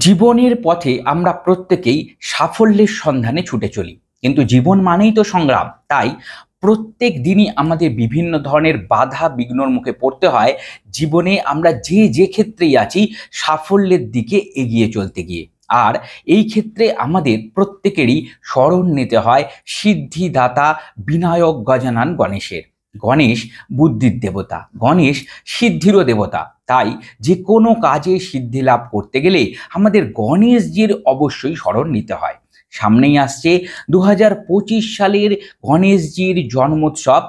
জীবনের পথে আমরা প্রত্যেকেই সাফল্যের সন্ধানে ছুটে চলি, কিন্তু জীবন মানেই তো সংগ্রাম। তাই প্রত্যেক দিনই আমাদের বিভিন্ন ধরনের বাধা বিঘ্নর মুখে পড়তে হয় জীবনে আমরা যে ক্ষেত্রেই আছি সাফল্যের দিকে এগিয়ে চলতে গিয়ে। আর এই ক্ষেত্রে আমাদের প্রত্যেকেরই শরণ নিতে হয় সিদ্ধিদাতা বিনায়ক গজানন গণেশের। গণেশ বুদ্ধির দেবতা, গণেশ সিদ্ধিরও দেবতা। তাই যে কোনো কাজে সিদ্ধি লাভ করতে গেলে আমাদের গণেশজির অবশ্যই শরণ নিতে হয়। সামনেই আসছে 2025 সালের গণেশজির জন্মোৎসব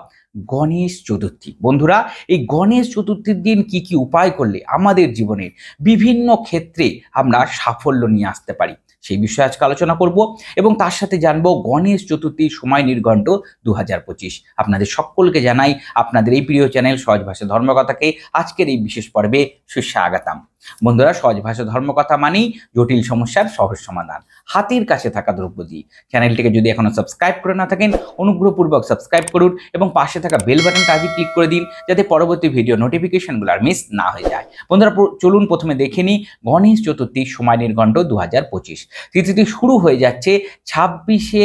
গণেশ চতুর্থী। বন্ধুরা, এই গণেশ চতুর্থীর দিন কি কি উপায় করলে আমাদের জীবনের বিভিন্ন ক্ষেত্রে আমরা সাফল্য নিয়ে আসতে পারি, সেই বিষয়ে আজকে আলোচনা করব এবং তার সাথে জানবো গণেশ চতুর্থীর সময় নির্ঘণ্ট 2025। আপনাদের সকলকে জানাই আপনাদের এই প্রিয় চ্যানেল সহজ ভাষা ধর্মকথাকে আজকের এই বিশেষ পর্বে সুস্বাগতম। বন্ধুরা, সহজ ভাষা ধর্মকথা মানেই জটিল সমস্যার সহজ সমাধান, হাতের কাছে থাকা দ্রব্যদি। চ্যানেলটিকে যদি এখনো সাবস্ক্রাইব করে না থাকেন অনুগ্রহপূর্বক সাবস্ক্রাইব করুন এবং পাশে থাকা বেল বাটনটা আজই ক্লিক করে দিন, যাতে পরবর্তী ভিডিও নোটিফিকেশনগুলো আর মিস না হয়ে যায়। বন্ধুরা, চলুন প্রথমে দেখে নিই গণেশ চতুর্থীর সময় নির্ঘণ্ট 2025। তিথিটি শুরু হয়ে যাচ্ছে 26শে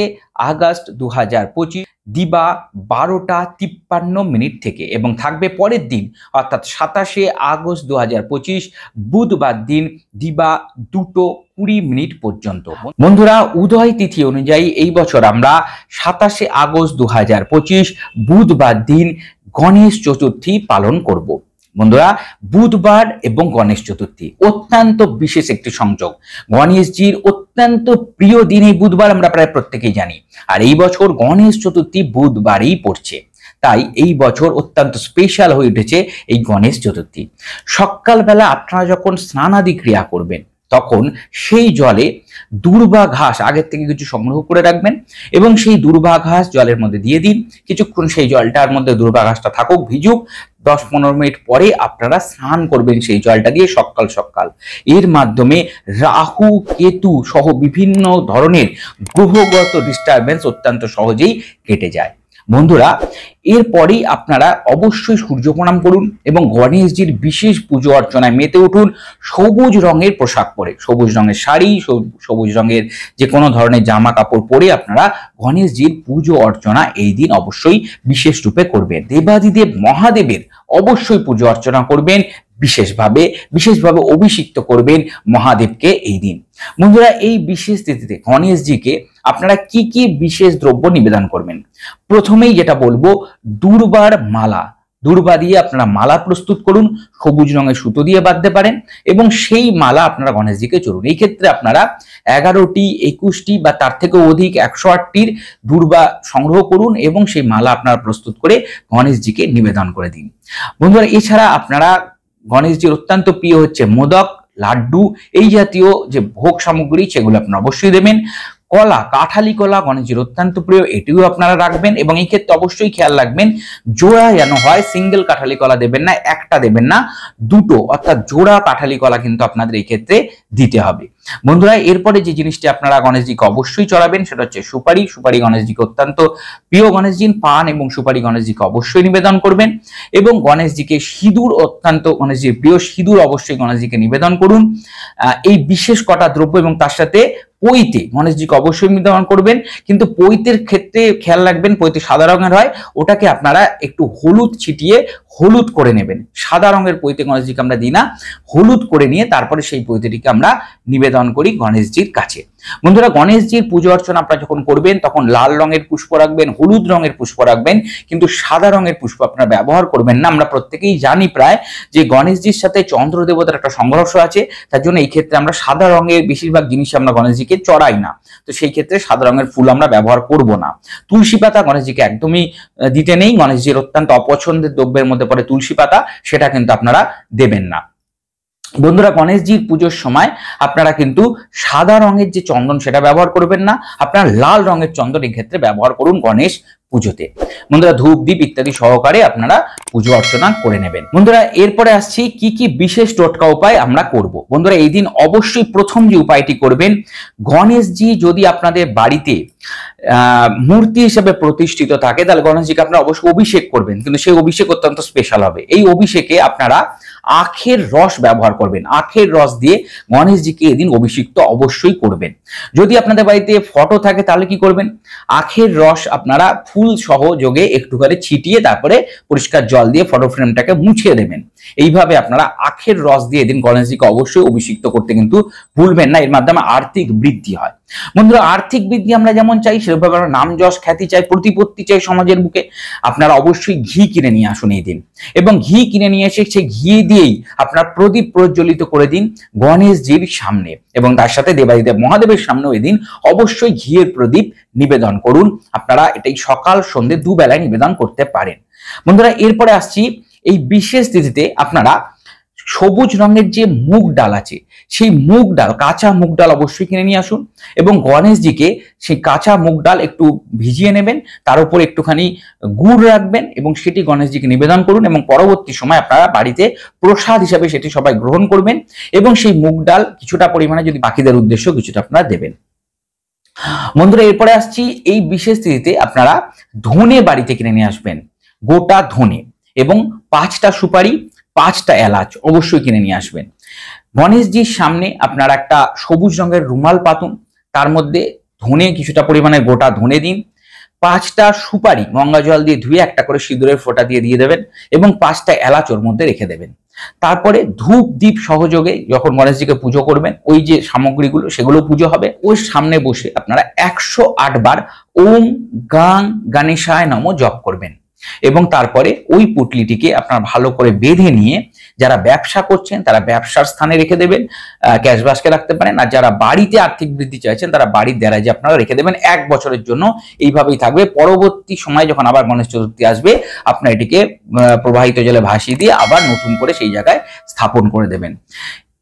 আগস্ট 2025 দিবা 12:53 থেকে এবং থাকবে পরের দিন অর্থাৎ 27শে আগস্ট 2025 বুধবার দিন দিবা 2:20 পর্যন্ত। বন্ধুরা, উদয় তিথি অনুযায়ী এই বছর আমরা 27শে আগস্ট 2025 বুধবার দিন গণেশ চতুর্থী পালন করব। বন্ধুরা, বুধবার এবং গণেশ চতুর্থী অত্যন্ত বিশেষ একটি সংযোগ। গণেশজির অত্যন্ত প্রিয় দিন এই বুধবার, আমরা প্রায় প্রত্যেকেই জানি। আর এই বছর গণেশ চতুর্থী বুধবারেই পড়ছে, তাই এই বছর অত্যন্ত স্পেশাল হয়ে উঠেছে এই গণেশ চতুর্থী। সকালবেলা আপনারা যখন স্নানাদি ক্রিয়া করবেন তখন সেই জলে দুর্বা ঘাস আগের থেকে কিছু সংগ্রহ করে রাখবেন এবং সেই দুর্বা ঘাস জলের মধ্যে দিয়ে দিন। কিছুক্ষণ সেই জলটার মধ্যে দুর্বা ঘাসটা থাকুক, ভিজুক। 10-15 মিনিট পরে আপনারা স্নান করবেন সেই জলটা দিয়ে সকাল সকাল। এর মাধ্যমে রাহু কেতু সহ বিভিন্ন ধরনের গ্রহগত ডিস্টারবেন্স অত্যন্ত সহজেই কেটে যায়। বন্ধুরা, এরপরেই আপনারা অবশ্যই সূর্য প্রণাম করুন এবং গণেশজির বিশেষ পুজো অর্চনায় মেতে উঠুন সবুজ রঙের পোশাক পরে, সবুজ রঙের শাড়ি, সবুজ রঙের যে কোনো ধরনের জামা কাপড় পরে আপনারা গণেশজির পুজো অর্চনা এই দিন অবশ্যই বিশেষ রূপে করবেন। দেবাদিদেব মহাদেবের অবশ্যই পুজো অর্চনা করবেন, বিশেষভাবে অভিষিক্ত করবেন মহাদেবকে এই দিন। বন্ধুরা, এই বিশেষ তিথিতে গণেশজিকে আপনারা কি কি বিশেষ দ্রব্য নিবেদন করবেন? প্রথমেই যেটা বলবো, দুর্বার মালা। দুর্বা দিয়ে আপনারা মালা প্রস্তুত করুন, সবুজ রঙের সুতো দিয়ে বাঁধতে পারেন এবং সেই মালা আপনারা গণেশজিকে চড়ুন। এই ক্ষেত্রে আপনারা 11টি, 21টি বা তার থেকেও অধিক 108টির দুর্বা সংগ্রহ করুন এবং সেই মালা আপনারা প্রস্তুত করে গণেশজিকে নিবেদন করে দিন। বন্ধুরা, এছাড়া আপনারা গণেশজির অত্যন্ত প্রিয় হচ্ছে মোদক, লাড্ডু, এই জাতীয় যে ভোগ সামগ্রী সেগুলো আপনারা অবশ্যই দেবেন। কলা, কাঁঠালি কলা গণেশজির অত্যন্ত প্রিয়, এটিও আপনারা রাখবেন এবং এই ক্ষেত্রে অবশ্যই খেয়াল রাখবেন জোড়া যেন হয়, সিঙ্গেল কাঁঠালি কলা দেবেন না, একটা দেবেন না, দুটো অর্থাৎ জোড়া কাঁঠালি কলা কিন্তু আপনাদের এই ক্ষেত্রে দিতে হবে। বন্ধুরা, এরপরে যে জিনিসটি আপনারা গণেশজিকে অবশ্যই চড়াবেন সেটা হচ্ছে সুপারি। সুপারি গণেশজিকে অত্যন্ত প্রিয়। গণেশজি পান এবং সুপারি গণেশজিকে অবশ্যই নিবেদন করবেন এবং গণেশজিকে সিঁদুর, অত্যন্ত গণেশজির প্রিয় সিঁদুর অবশ্যই গণেশজিকে নিবেদন করুন। এই বিশেষ কটা দ্রব্য এবং তার সাথে পৈতে গণেশজিকে অবশ্যই নিবেদন করবেন, কিন্তু পৈতের ক্ষেত্রে খেয়াল রাখবেন পৈতে সাদা রঙের হয়, ওটাকে আপনারা একটু হলুদ ছিটিয়ে হলুদ করে নেবেন। সাদা রঙের পৈতে গণেশজিকে আমরা দিই না, হলুদ করে নিয়ে তারপরে সেই পৈতেটিকে আমরা নিবেদন করি গণেশজির কাছে। বন্ধুরা, গণেশজির পুজো অর্চনা আপনারা যখন করবেন তখন লাল রঙের পুষ্প রাখবেন, হলুদ রঙের পুষ্প রাখবেন, কিন্তু সাদা রঙের পুষ্প আপনারা ব্যবহার করবেন না। আমরা প্রত্যেকেই জানি প্রায় যে গণেশজির সাথে চন্দ্র দেবতার একটা সংঘর্ষ আছে, তার জন্য এই ক্ষেত্রে আমরা সাদা রঙের বেশিরভাগ জিনিস আমরা গণেশজিকে চড়াই না, তো সেই ক্ষেত্রে সাদা রঙের ফুল আমরা ব্যবহার করব না। তুলসী পাতা গণেশজিকে একদমই দিতে নেই, গণেশজির অত্যন্ত অপছন্দের দ্রব্যের মধ্যে পড়ে তুলসী পাতা, সেটা কিন্তু আপনারা দেবেন না। বন্ধুরা, গণেশজির পুজোর সময় আপনারা কিন্তু সাদা রঙের যে চন্দন সেটা ব্যবহার করবেন না, আপনারা লাল রঙের চন্দন এই ক্ষেত্রে ব্যবহার করুন গণেশ পুজোতে। বন্ধুরা, ধূপ দ্বীপ ইত্যাদি সহকারে আপনারা পুজো অর্চনা করে নেবেন। বন্ধুরা, এরপরে আসছি কি কি বিশেষ টোটকা উপায় আমরা করব। বন্ধুরা, এই দিন অবশ্যই প্রথম যে উপায়টি করবেন, গণেশজি যদি আপনাদের বাড়িতে মূর্তি হিসেবে প্রতিষ্ঠিত থাকে তাহলে গণেশজিকে আপনারা অবশ্যই অভিষেক করবেন, কিন্তু সেই অভিষেক অত্যন্ত স্পেশাল হবে। এই অভিষেকে আপনারা আখের রস ব্যবহার করবেন। আখের রস দিয়ে গণেশজিকে এদিন অভিষিক্ত অবশ্যই করবেন। যদি আপনাদের বাড়িতে ফটো থাকে তাহলে কি করবেন, আখের রস আপনারা ফুল সহ যোগে একটুখানি ছিটিয়ে তারপরে পরিষ্কার জল দিয়ে ফটো ফ্রেমটাকে মুছিয়ে দেবেন। এইভাবে আপনারা আখের রস দিয়ে এদিন গণেশজিকে অবশ্যই অভিষিক্ত করতে কিন্তু ভুলবেন না। এর মাধ্যমে আর্থিক বৃদ্ধি হয়। বন্ধুরা, আর্থিক বৃদ্ধি আমরা যেমন চাই সেভাবে আমরা নাম যশ খ্যাতি চাই, প্রতিপত্তি চাই সমাজের বুকে। আপনারা অবশ্যই ঘি কিনে নিয়ে আসুন এই দিন, এবং ঘি কিনে নিয়ে এসে সেই ঘি দিয়েই আপনারা প্রদীপ প্রজ্বলিত করে দিন গণেশজির সামনে, এবং তার সাথে দেবাদিদেব মহাদেবের সামনেও এদিন অবশ্যই ঘিয়ের প্রদীপ নিবেদন করুন। আপনারা এটাই সকাল সন্ধ্যে দুবেলায় নিবেদন করতে পারেন। বন্ধুরা, এরপরে আসছি এই বিশেষ তিথিতে আপনারা সবুজ রঙের যে মুগ ডাল আছে সেই মুগ ডাল, কাঁচা মুগ ডাল অবশ্যই কিনে নিয়ে আসুন, এবং গণেশজিকে সেই কাঁচা মুগ ডাল একটু ভিজিয়ে নেবেন, তার উপর একটুখানি গুড় রাখবেন এবং সেটি গণেশজিকে নিবেদন করুন, এবং পরবর্তী সময় আপনারা বাড়িতে প্রসাদ হিসাবে সেটি সবাই গ্রহণ করবেন, এবং সেই মুগ ডাল কিছুটা পরিমাণে যদি বাকিদের উদ্দেশ্য কিছুটা আপনারা দেবেন। বন্ধুরা, এরপরে আসছি এই বিশেষ তিথিতে আপনারা ধনে বাড়িতে কিনে নিয়ে আসবেন, গোটা ধনে, এবং 5টা সুপারি, 5টা এলাচ অবশ্যই কিনে নিয়ে আসবেন। গণেশজির সামনে আপনারা একটা সবুজ রঙের রুমাল পাতুন, তার মধ্যে ধনে কিছুটা পরিমাণে গোটা ধনে দিন, 5টা সুপারি গঙ্গা জল দিয়ে ধুয়ে একটা করে সিঁদুরের ফোঁটা দিয়ে দেবেন, এবং 5টা এলাচ ওর মধ্যে রেখে দেবেন। তারপরে ধূপ দ্বীপ সহযোগে যখন গণেশজিকে পুজো করবেন, ওই যে সামগ্রীগুলো সেগুলো পুজো হবে, ওই সামনে বসে আপনারা 108 বার ওম গাং গণেশায় নমঃ জপ করবেন, এবং তারপরে ওই পুটলিটিকে আপনারা ভালো করে বেঁধে নিয়ে যারা ব্যবসা করছেন তারা ব্যবসার স্থানে রেখে দেবেন, ক্যাশ বাস্কে রাখতে পারেন, আর যারা বাড়িতে আর্থিক বৃদ্ধি চাইছেন তারা বাড়ির দেরাজে আপনারা রেখে দেবেন। 1 বছরের জন্য এইভাবেই থাকবে। পরবর্তী সময় যখন আবার গণেশ চতুর্থী আসবে, আপনারা এটিকে প্রবাহিত জলে ভাসিয়ে দিয়ে আবার নতুন করে সেই জায়গায় স্থাপন করে দেবেন।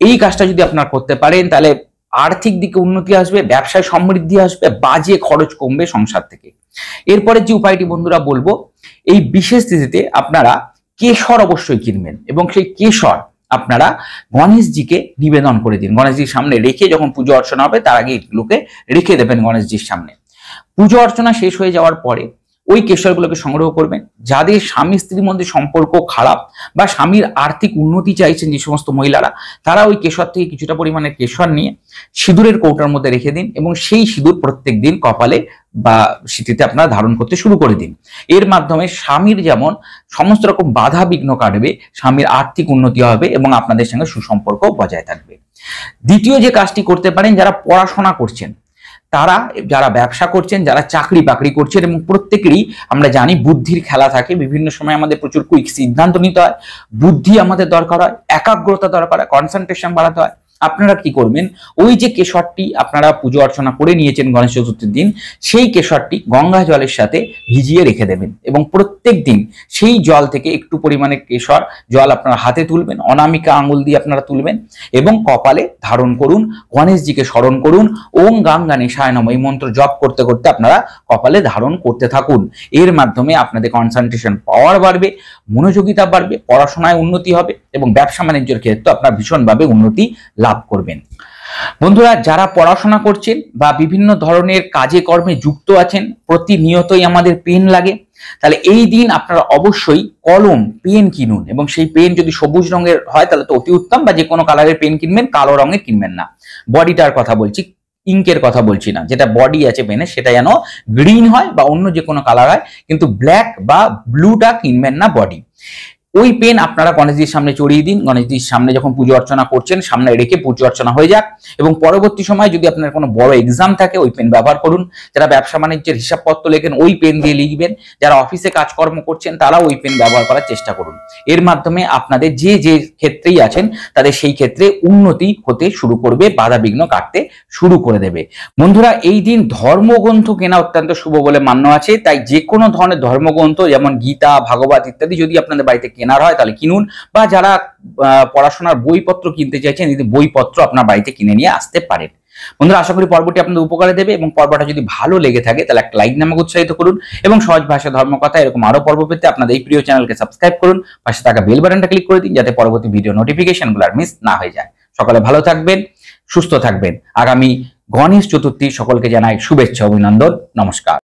এই কাজটা যদি আপনারা করতে পারেন তাহলে আর্থিক দিকে উন্নতি আসবে, ব্যবসায় সমৃদ্ধি আসবে, বাজে খরচ কমবে সংসার থেকে। এরপরে যে উপায়টি বন্ধুরা বলবো, এই বিশেষ তিথিতে আপনারা কেশর অবশ্যই কিনবেন, এবং সেই কেশর আপনারা গণেশজিকে নিবেদন করে দিন। গণেশজির সামনে রেখে যখন পুজো অর্চনা হবে তার আগে এগুলোকে রেখে দেবেন গণেশজির সামনে। পুজো অর্চনা শেষ হয়ে যাওয়ার পরে ওই কেশরগুলোকে সংগ্রহ করবেন। যাদের স্বামী স্ত্রীর মধ্যে সম্পর্ক খারাপ বা স্বামীর আর্থিক উন্নতি চাইছেন যে সমস্ত মহিলারা, তারা ওই কেশর থেকে কিছুটা পরিমাণে কেশর নিয়ে সিঁদুরের কৌটার মধ্যে রেখে দিন, এবং সেই সিঁদুর প্রত্যেক দিন কপালে বা সিঁথিতে আপনারা ধারণ করতে শুরু করে দিন। এর মাধ্যমে স্বামীর যেমন সমস্ত রকম বাধা বিঘ্ন কাটবে, স্বামীর আর্থিক উন্নতি হবে, এবং আপনাদের সঙ্গে সুসম্পর্ক বজায় থাকবে। দ্বিতীয় যে কাজটি করতে পারেন, যারা পড়াশোনা করছেন, তারা, যারা ব্যবসা করছেন, যারা চাকরি বাকরি করছেন, এবং প্রত্যেকেরই আমরা জানি বুদ্ধির খেলা থাকে, বিভিন্ন সময় আমাদের প্রচুর কুইক সিদ্ধান্ত নিতে হয়, বুদ্ধি আমাদের দরকার হয়, একাগ্রতা দরকার হয়, কনসেন্ট্রেশন বাড়াতে হয়। আপনারা কি করবেন, ওই যে কেশরটি আপনারা পুজো অর্চনা করে নিয়েছেন গণেশ চতুর্থীর দিন, সেই কেশরটি গঙ্গা জলের সাথে ভিজিয়ে রেখে দেবেন, এবং প্রত্যেক দিন সেই জল থেকে একটু পরিমাণে কেশর জল আপনারা হাতে তুলবেন, অনামিকা আঙুল দিয়ে আপনারা তুলবেন, এবং কপালে ধারণ করুন, গণেশজিকে স্মরণ করুন, ওম গাং গণেশায় নমঃ এই মন্ত্র জপ করতে করতে আপনারা কপালে ধারণ করতে থাকুন। এর মাধ্যমে আপনাদের কনসেন্ট্রেশন পাওয়ার বাড়বে, মনোযোগিতা বাড়বে, পড়াশোনায় উন্নতি হবে, এবং ব্যবসা বাণিজ্যের ক্ষেত্রে আপনারা ভীষণভাবে উন্নতি লাভ করবেন। বন্ধুরা, যারা পড়াশোনা করছেন বা বিভিন্ন ধরনের কাজে কর্মে যুক্ত আছেন, প্রতিনিয়তই আমাদের পেন লাগে, তাহলে এই দিন আপনারা অবশ্যই কলম পেন কিনুন, এবং সেই পেন যদি সবুজ রঙের হয় তাহলে তো অতি উত্তম, বা যে কোনো কালারের পেন কিনবেন, কালো রঙের কিনবেন না। বডিটার কথা বলছি, ইঙ্কের কথা বলছি না, যেটা বডি আছে পেনের সেটা যেন গ্রিন হয় বা অন্য যে কোনো কালার হয়, কিন্তু ব্ল্যাক বা ব্লুটা কিনবেন না বডি। ওই পেন আপনারা গণেশজির সামনে চড়িয়ে দিন। গণেশজির সামনে যখন পুজো অর্চনা করছেন সামনে রেখে পুজো অর্চনা হয়ে যাক, এবং পরবর্তী সময় যদি আপনার কোনো বড় এক্সাম থাকে ওই পেন ব্যবহার করুন। যারা ব্যবসা বাণিজ্যের হিসাবপত্র লেখেন ওই পেন দিয়ে লিখবেন, যারা অফিসে কাজকর্ম করছেন তারা ওই পেন ব্যবহার করার চেষ্টা করুন। এর মাধ্যমে আপনাদের যে যে ক্ষেত্রেই আছেন তাদের সেই ক্ষেত্রে উন্নতি হতে শুরু করবে, বাধা বিঘ্ন কাটতে শুরু করে দেবে। বন্ধুরা, এই দিন ধর্মগ্রন্থ কেনা অত্যন্ত শুভ বলে মান্য আছে, তাই যে কোনো ধরনের ধর্মগ্রন্থ যেমন গীতা, ভাগবত ইত্যাদি যদি আপনাদের বাড়িতে কেনার হয় তাহলে কিনুন, বা যারা পড়াশোনার বইপত্র কিনতে চাইছেন এই বইপত্র আপনার বাড়িতে কিনে নিয়ে আসতে পারেন। বন্ধুরা, আশা করি পর্বটি আপনাদের উপকারে দেবে, এবং পর্বটা যদি ভালো লেগে থাকে তাহলে একটা লাইক নামে উৎসাহিত করুন, এবং সহজ ভাষা ধর্মকথা এরকম আরো পর্ব পেতে আপনাদের এই প্রিয় চ্যানেলকে সাবস্ক্রাইব করুন, পাশে থাকা বেল বাটনটা ক্লিক করে দিন যাতে পরবর্তী ভিডিও নোটিফিকেশনগুলো আর মিস না হয়ে যায়। সকালে ভালো থাকবেন, সুস্থ থাকবেন। আগামী গণেশ চতুর্থী সকলকে জানাই শুভেচ্ছা, অভিনন্দন, নমস্কার।